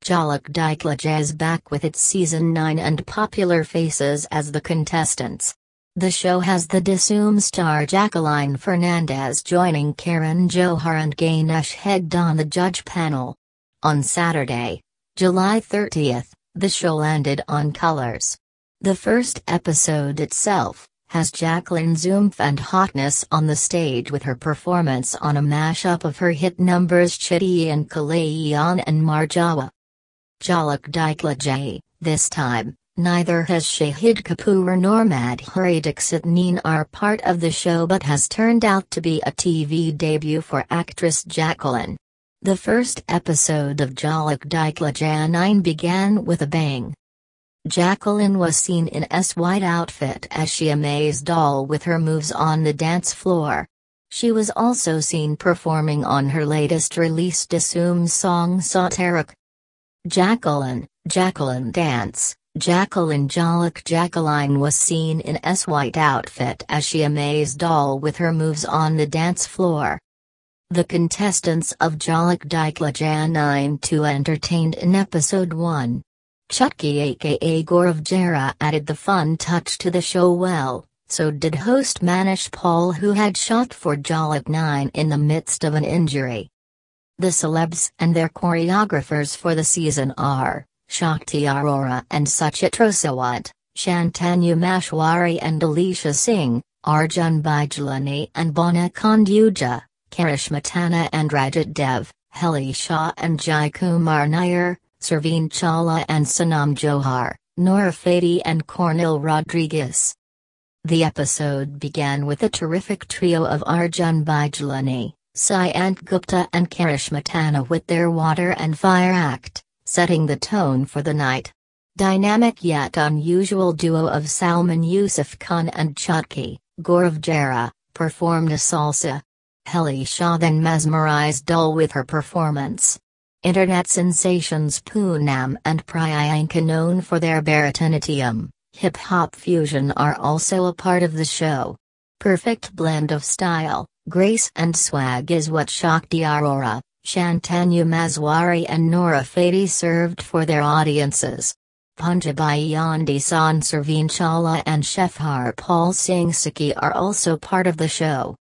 Jhalak Diklage is back with its Season 9 and popular faces as the contestants. The show has the Dishoom star Jacqueline Fernandez joining Karan Johar and Ganesh Hegde on the judge panel. On Saturday, July 30th, the show landed on Colors. The first episode itself has Jacqueline's oomph and hotness on the stage with her performance on a mashup of her hit numbers Chitty and Kalyan and Marjawa. Jhalak Diklage, this time, neither has Shahid Kapoor nor Madhuri Dixit are part of the show, but has turned out to be a TV debut for actress Jacqueline. The first episode of Jhalak Diklage 9 began with a bang. Jacqueline was seen in a white outfit as she amazed all with her moves on the dance floor. She was also seen performing on her latest release Dishoom song Sotarak. Jacqueline Dance. Jacqueline was seen in a white outfit as she amazed all with her moves on the dance floor. The contestants of Jhalak Diklage 9 too entertained in episode 1. Chutki aka Gaurav Jara added the fun touch to the show well, so did host Manish Paul, who had shot for Jhalak 9 in the midst of an injury. The celebs and their choreographers for the season are Shakti Arora and Suchitra Sawant, Shantanu Mashwari and Alisha Singh, Arjun Bijlani and Bana Kanduja, Karishma Tanna and Rajat Dev, Heli Shah and Jai Kumar Nair, Sarveen Chawla and Sanam Johar, Nora Fateh and Cornel Rodriguez. The episode began with a terrific trio of Arjun Bijlani, Sayant Gupta and Karishma Tanna with their Water and Fire act, setting the tone for the night. Dynamic yet unusual duo of Salman Yusuf Khan and Chutki, Gaurav Jara, performed a salsa. Heli Shah then mesmerized all with her performance. Internet sensations Poonam and Priyanka, known for their Bharatanatyam, hip-hop fusion, are also a part of the show. Perfect blend of style, grace and swag is what Shakti Arora, Shantanu Mashwari and Nora Fateh served for their audiences. Punjabi Yandi San, Sarveen Chawla and Chef Harpal Singh Sikhi are also part of the show.